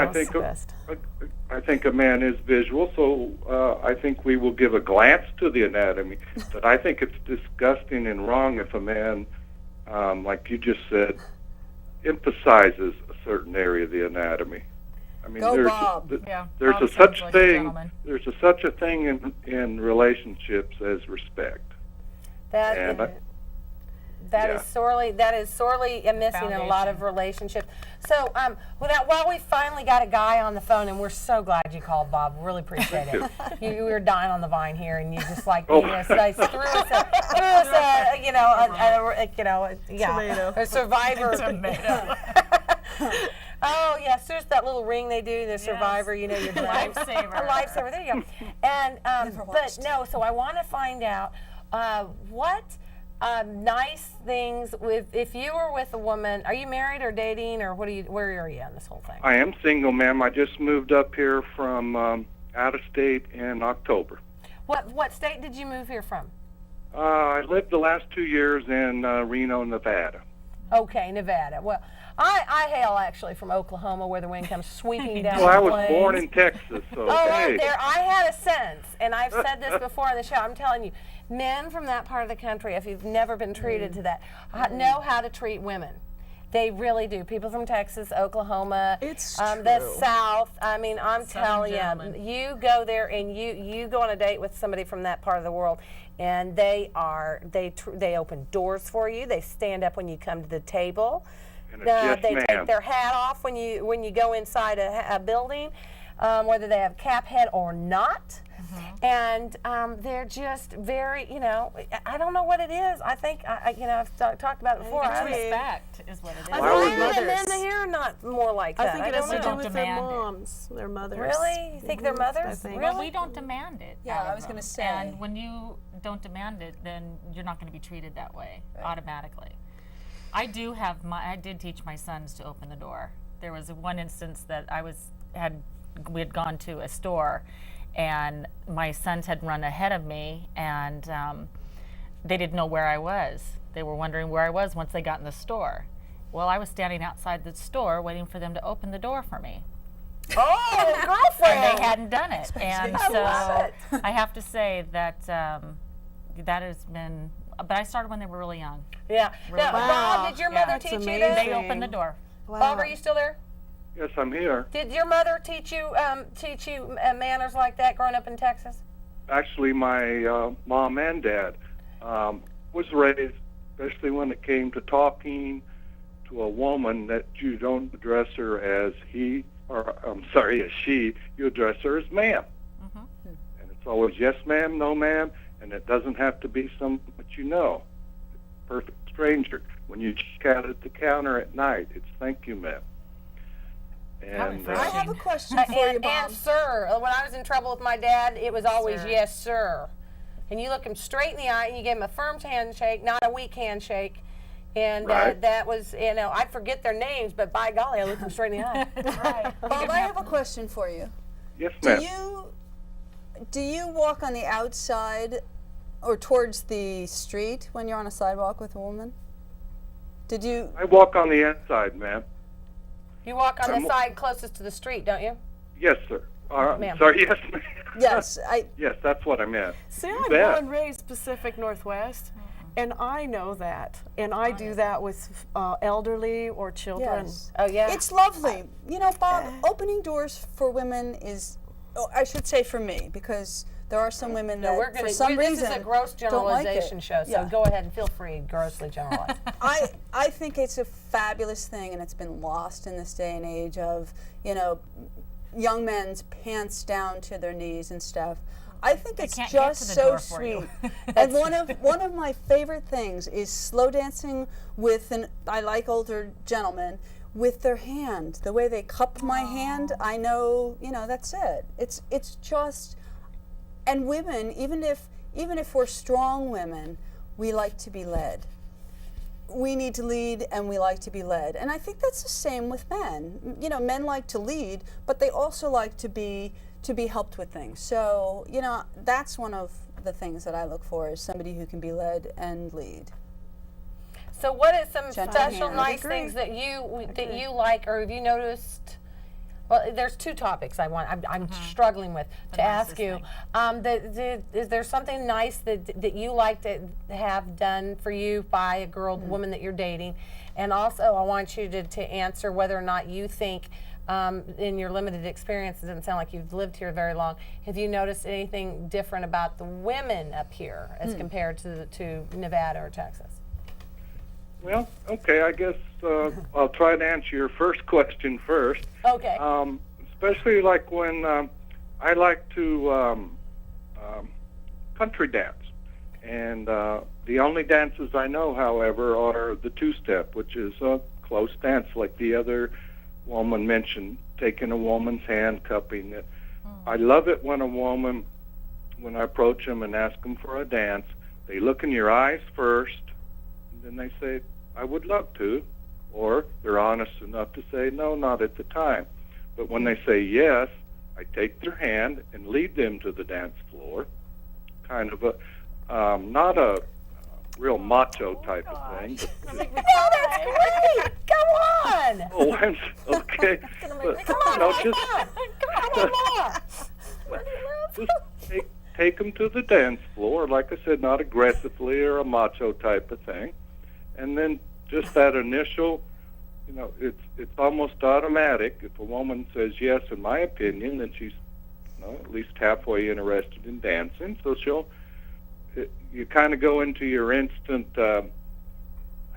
I think a man is visual, so I think we will give a glance to the anatomy. But I think it's disgusting and wrong if a man, like you just said, emphasizes a certain area of the anatomy. I mean, there's a such thing in relationships as respect. That is sorely missing in a lot of relationships. So, while we finally got a guy on the phone, and we're so glad you called, Bob. Really appreciate it. You were dying on the vine here, and you just like threw us a Survivor. Tomato. Oh yes, there's that little ring they do, the Survivor. You know, your lifesaver. A lifesaver. There you go. And but no, so I want to find out what. Nice things if you were with a woman. Are you married or dating, or where are you on this whole thing? I am single, ma'am. I just moved up here from out of state in October. What state did you move here from? I lived the last 2 years in Reno, Nevada. Okay, Nevada. Well, I hail actually from Oklahoma, where the wind comes sweeping down. Well, the I was plains. born in Texas, so hey. There I had a sense, and I've said this before on the show. I'm telling you, men from that part of the country, if you've never been treated to that, know how to treat women. They really do. People from Texas, Oklahoma, the South. I mean, I'm telling you, you go there and you go on a date with somebody from that part of the world, and they open doors for you. They stand up when you come to the table. They take their hat off when you go inside a building, whether they have cap head or not. And they're just very, I don't know what it is. I think, I've talked about it before. Respect is what it is. And then the hair not more like that. I think it has to do with their moms, their mothers. Really? You think they're mothers? Really? Well, we don't demand it. Yeah, I was going to say. And when you don't demand it, then you're not going to be treated that way automatically. I did teach my sons to open the door. There was one instance that we had gone to a store, and my sons had run ahead of me, and they didn't know where I was. They were wondering where I was once they got in the store. Well, I was standing outside the store waiting for them to open the door for me. Oh, girlfriend! And they hadn't done it. And so I have to say that that has been, but I started when they were really young. Yeah. Now, Bob, did your mother teach you this? They opened the door. Wow. Bob, are you still there? Yes, I'm here. Did your mother teach you manners like that growing up in Texas? Actually, my mom and dad was raised, especially when it came to talking to a woman, that you don't address her as he, or I'm sorry, as she. You address her as ma'am. And it's always yes, ma'am, no, ma'am, and it doesn't have to be someone that you know. Perfect stranger. When you check out at the counter at night, it's thank you, ma'am. And I have a question for you, Bob. And sir, when I was in trouble with my dad, it was always Sir. yes, sir. And you look him straight in the eye and you give him a firm handshake, not a weak handshake. And Right. that was, I forget their names, but by golly, I looked them straight in the eye. Right. Bob, I have a question for you. yes, ma'am. Do you walk on the outside or towards the street when you're on a sidewalk with a woman? Did you? I walk on the inside, ma'am. You walk on I'm- the side closest to the street, don't you? Yes, sir. Ma'am. Sorry, yes, ma'am. Yes, Yes, that's what I meant. See, You I'm bet. born and raised Pacific Northwest, and I know that. And I do that with elderly or children. Yes. Oh, yeah. It's lovely. You know, Bob, opening doors for women is, I should say for me, because there are some women that, No, we're going for some this reason, is a gross don't like generalization it. show, so Yeah. go ahead and feel free to grossly generalize. I think it's a fabulous thing, and it's been lost in this day and age of, young men's pants down to their knees and stuff. I think it's can't get just to the so door for you. sweet. And one of my favorite things is slow dancing with I like older gentlemen with their hand. The way they cup my hand, I know, that's it. It's just, and women, even if we're strong women, we like to be led. We need to lead, and we like to be led. And I think that's the same with men. Men like to lead, but they also like to be helped with things. So, that's one of the things that I look for, is somebody who can be led and lead. So what are some Gentle special hand. nice things that you like, or have you noticed? Well, there's two topics I'm struggling with to ask you. Is there something nice that you like to have done for you by a girl, woman that you're dating? And also, I want you to answer whether or not you think, in your limited experience, it doesn't sound like you've lived here very long, have you noticed anything different about the women up here as compared to Nevada or Texas? Well, okay, I guess I'll try to answer your first question first. Okay. Especially like when I like to country dance. And the only dances I know, however, are the two-step, which is a close dance like the other woman mentioned, taking a woman's hand, cupping it. I love it when when I approach them and ask them for a dance, they look in your eyes first, and then they say, I would love to, or they're honest enough to say, no, not at the time. But when they say yes, I take their hand and lead them to the dance floor, kind of not a real macho type of thing. But Oh, that's great! Come on! oh, okay. But, Come on, come on, just take them to the dance floor, like I said, not aggressively or a macho type of thing. And then just that initial, it's almost automatic. If a woman says yes, in my opinion, then she's at least halfway interested in dancing. So you kind of go into your instant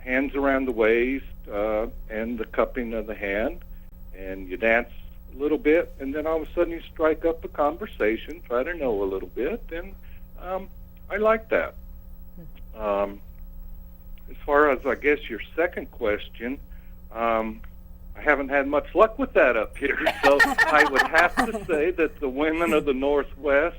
hands around the waist and the cupping of the hand, and you dance a little bit, and then all of a sudden you strike up a conversation, try to know a little bit, and I like that. As far as, I guess, your second question, I haven't had much luck with that up here, so I would have to say that the women of the Northwest,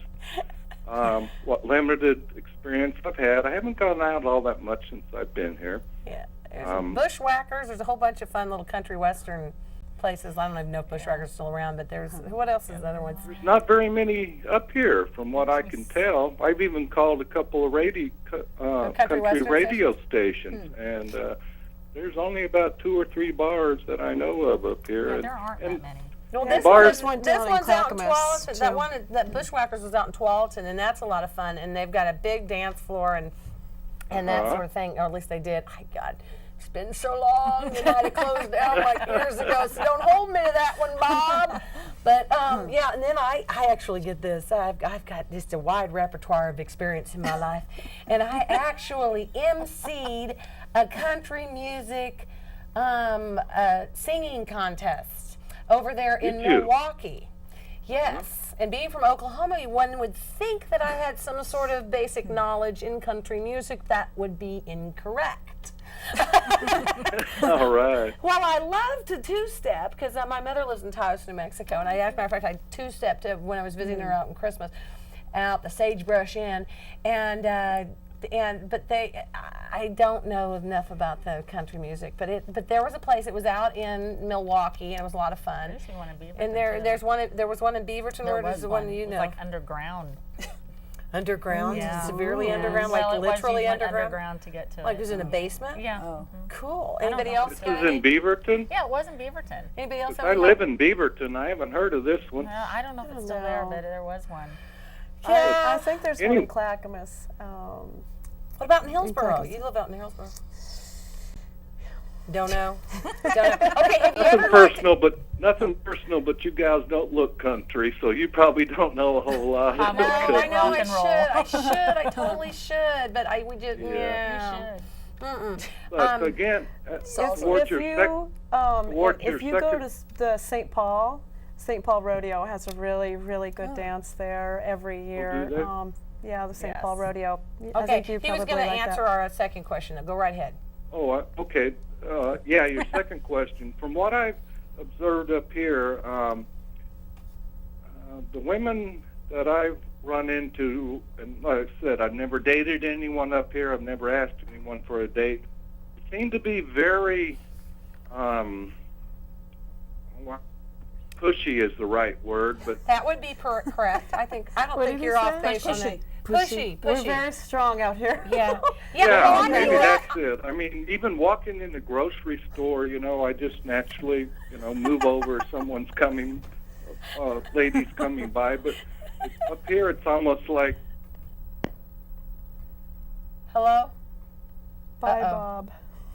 what limited experience I've had, I haven't gone out all that much since I've been here. Yeah, there's bushwhackers, there's a whole bunch of fun little country western places. I don't even know if bushwhackers are still around, but there's, what else is the other ones? There's not very many up here, from what I can tell. I've even called a couple of country radio stations, and there's only about 2 or 3 bars that I know of up here. Yeah, there aren't that many. Well, Yeah, this bars- one's down in out in Clackamas, Tualatin. too. That one, that Bushwhackers was out in Tualatin, and that's a lot of fun. And they've got a big dance floor and that sort of thing, or at least they did. My God, it's been so long. They had it closed down like years ago. So don't hold me to that one, Bob. But yeah, and then I actually get this. I've got just a wide repertoire of experience in my life, and I actually emceed a country music singing contest over there in Milwaukee. Yes, and being from Oklahoma, one would think that I had some sort of basic knowledge in country music. That would be incorrect. All right. Well, I love to two-step because my mother lives in Taos, New Mexico, and as a matter of fact, I two-stepped when I was visiting her out in Christmas, out the Sagebrush Inn, but I don't know enough about the country music, but there was a place. It was out in Milwaukee, and it was a lot of fun. There's one in Beaverton. And there was one in Beaverton, or was the one you know? Like underground. Underground, Yeah. severely underground, Well, like it was, literally you went underground to get to Like it. it was in a basement. Yeah. Oh. Cool. I don't Anybody know. else? This got is in any? Beaverton? Yeah, it was in Beaverton. Anybody else? I live in Beaverton. I haven't heard of this one. I don't know if it's still there, but there was one. Yeah. I think there's one in Clackamas. What about in Hillsborough? You live out in Hillsborough. Don't know. Don't know. Okay, if you ever Nothing personal, but you guys don't look country, so you probably don't know a whole lot. I know I should. I totally should, but we just, yeah. You should. But again, if you go to the St. Paul Rodeo has a really, really good dance there every year. Yeah, the St. Paul Rodeo. I Okay, think you he was going to answer our second question. Now, go right ahead. Oh, okay. Yeah, your second question. From what I've observed up here, the women that I've run into, and like I said, I've never dated anyone up here. I've never asked anyone for a date. Seem to be very, pushy is the right word, but that would be correct. I don't think you're off base on that. Pushy. We're very strong out here. Yeah. Yeah, maybe that's it. I mean, even walking in the grocery store, I just naturally, move over. Someone's coming, ladies coming by. But up here, it's almost like. Hello? Bye, Bob.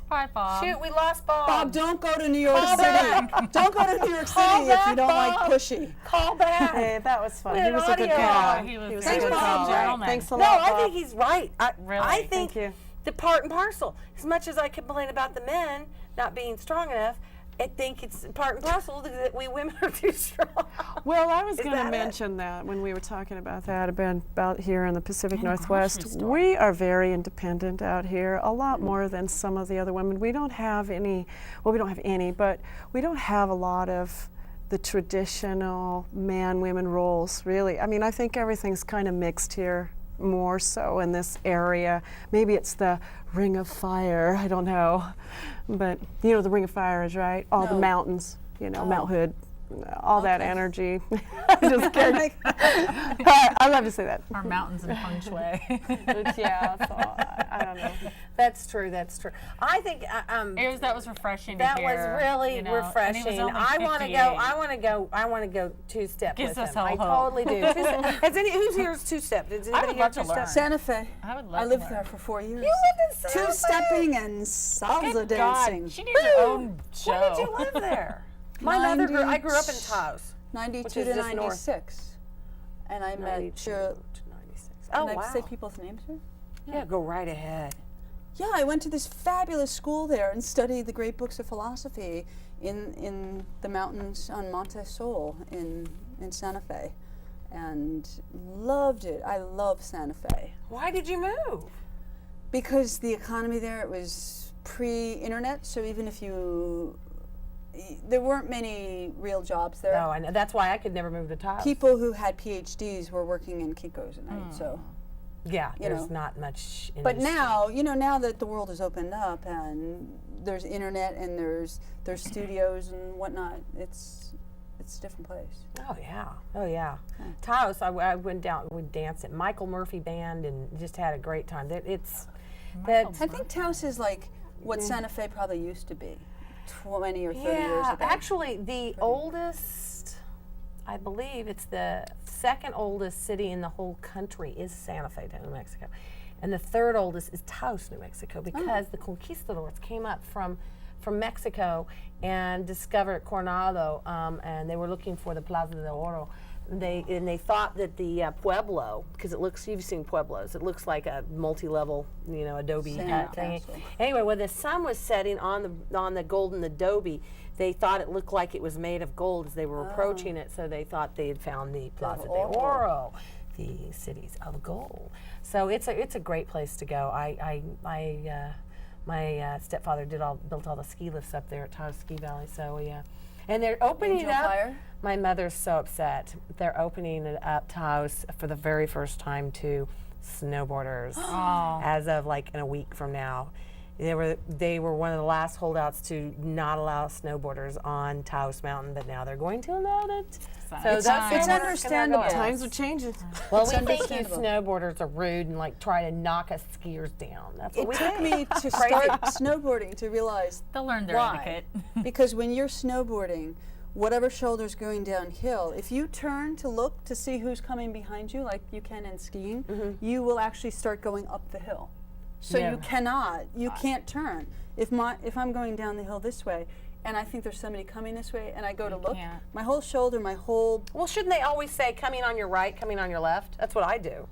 Bye, Bob. Shoot, we lost Bob. Bob, don't go to New York City. Don't go to New York City if you don't like pushy. Call back. Hey, that was fun. He was a good guy. He was a good guy. Thanks a lot, No, Bob. I think he's right. I think Thank you. the part and parcel. As much as I complain about the men not being strong enough, I think it's part and parcel that we women are too strong. Well, I was Is going to that mention that when we were talking about that, about here in the Pacific Northwest. We are very independent out here, a lot more than some of the other women. We don't have any, well, we don't have any, but we don't have a lot of the traditional man-women roles, really. I mean, I think everything's kind of mixed here, more so in this area. Maybe it's the Ring of Fire, I don't know. But you know the Ring of Fire is, right? All the mountains, Mount Hood, all that energy. Just kidding. I love to say that. Our mountains and feng shui. Yeah, so I don't know. That's true. I think that was refreshing. That to hear, was really refreshing. I want to go two-step Gives with us him. whole I hope. totally do. Who's here is two-step? Does anybody here two-step? Santa Fe. I would love I lived to there learn. for 4 years. You lived in Santa Fe? Two-stepping and salsa dancing. She needs her own show. When did you live there? I grew up in Taos. 92 which is to just north. 96. And I met 92 to 96. Can Oh, I wow. say people's names here? Yeah, go right ahead. Yeah, I went to this fabulous school there and studied the great books of philosophy in the mountains on Monte Sol in Santa Fe, and loved it. I love Santa Fe. Why did you move? Because the economy there, it was pre-internet, so even if there weren't many real jobs there. No, I know. That's why I could never move to Taos. People who had PhDs were working in Kinko's at night, so. Yeah, there's not much But industry. now, now that the world has opened up and there's internet and there's studios and whatnot, it's a different place. Oh yeah. Taos, I went down. We danced at Michael Murphy Band and just had a great time. I think Taos is like what Santa Fe probably used to be 20 or 30 years ago. Actually, the oldest, I believe it's the second oldest city in the whole country is Santa Fe, New Mexico. And the third oldest is Taos, New Mexico, because the conquistadors came up from Mexico and discovered Coronado, and they were looking for the Plaza de Oro. They thought that the Pueblo, because you've seen Pueblos, it looks like a multi-level, adobe type thing. Anyway, when the sun was setting on the golden adobe, they thought it looked like it was made of gold as they were approaching it, so they thought they had found the Plaza de Oro, the cities of gold. So it's a great place to go. I my stepfather built all the ski lifts up there at Taos Ski Valley. So yeah, and they're opening Angel up. Fire? My mother's so upset. They're opening it up Taos for the very first time to snowboarders as of like in a week from now. They were one of the last holdouts to not allow snowboarders on Taos Mountain, but now they're going to allow it. So It's understandable. Times are changing. Well, It's we think you understandable. snowboarders are rude and like try to knock us skiers down. That's what It we took think. me to start snowboarding to realize They'll learn their why. etiquette. Because when you're snowboarding, whatever shoulder's going downhill, if you turn to look to see who's coming behind you, like you can in skiing, you will actually start going up the hill. So Yeah. you can't turn. If I'm going down the hill this way, and I think there's somebody coming this way, and I go to look, my whole shoulder, my whole. Well, shouldn't they always say coming on your right, coming on your left? That's what I do.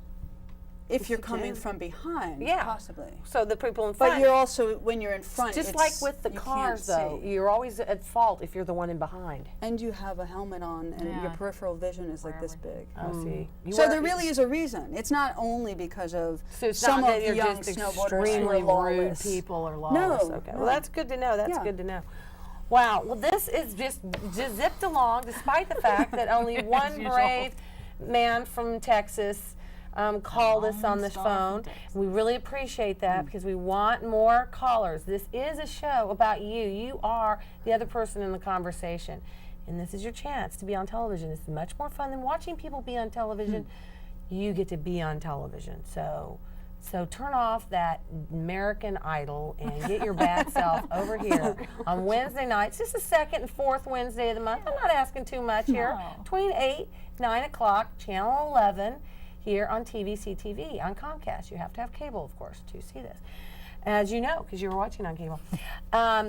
If you're coming from behind, Yeah. possibly. So the people in front. But you're also, when you're in front, just it's, like with the you cars, can't though. see. You're always at fault if you're the one in behind. And you have a helmet on, and your peripheral vision is like this big. Oh, see. You So are- there really is a reason. It's not only because of So it's some not of that the you're young just snowboarders who extremely are lawless. rude people or lawless. No, Okay. no. Well, that's good to know. That's Yeah. good to know. Wow. Well, this is just zipped along, despite the fact that only one usual. brave man from Texas called us on the phone. We really appreciate that because we want more callers. This is a show about you. You are the other person in the conversation. And this is your chance to be on television. It's much more fun than watching people be on television. You get to be on television. So turn off that American Idol and get your bad self over here on Wednesday nights. Just the second and fourth Wednesday of the month. I'm not asking too much here. Between 8, 9 o'clock, channel 11 here on TVCTV on Comcast. You have to have cable, of course, to see this. As you know, because you were watching on cable.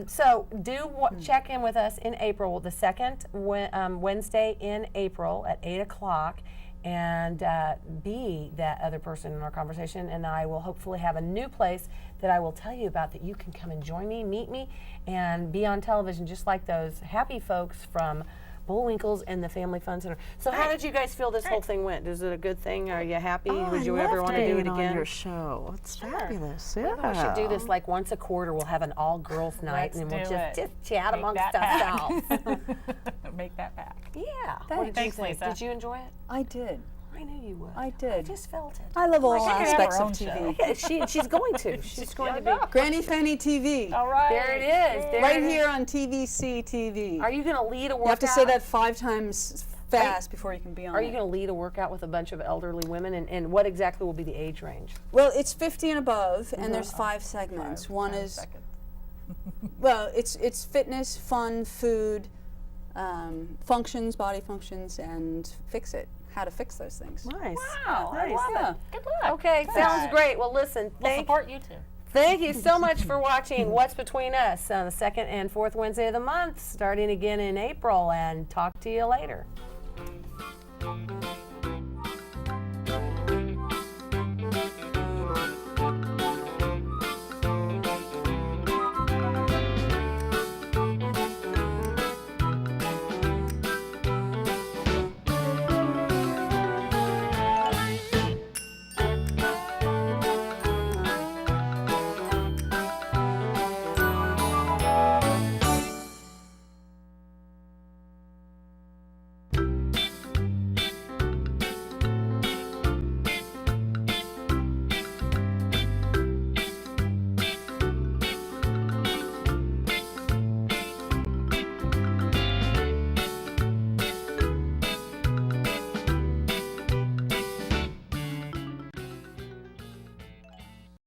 So check in with us in April, the second Wednesday in April at 8 o'clock. And be that other person in our conversation, and I will hopefully have a new place that I will tell you about that you can come and join me, meet me, and be on television just like those happy folks from Bullwinkle's and the Family Fun Center. So how did you guys feel this whole thing went? Is it a good thing? Are you happy? Would you ever want to do it on again? your show. It's fabulous. Maybe we should do this like once a quarter. We'll have an all-girls night, and then we'll just chat amongst ourselves. Make that back. Yeah. Thanks. What did you Thanks, think? Lisa. Did you enjoy it? I did. I knew you would. I did. I just felt it. I love all She could have aspects her of own TV. show. She's going to. She's going to be. Granny Fanny TV. All right. There it is. There Right it is. here on TVCTV. Are you going to lead a workout? You have to say that 5 times fast before you can be on Are it. you going to lead a workout with a bunch of elderly women? And what exactly will be the age range? Well, it's 50 and above, and there's 5 segments. One is, well, it's fitness, fun, food, functions, body functions, and fix it. How to fix those things. Nice. Wow. I Nice. love it. Good luck. Okay, sounds great. Well, listen, We'll support you too. Thank you so much for watching What's Between Us on the second and fourth Wednesday of the month, starting again in April, and talk to you later.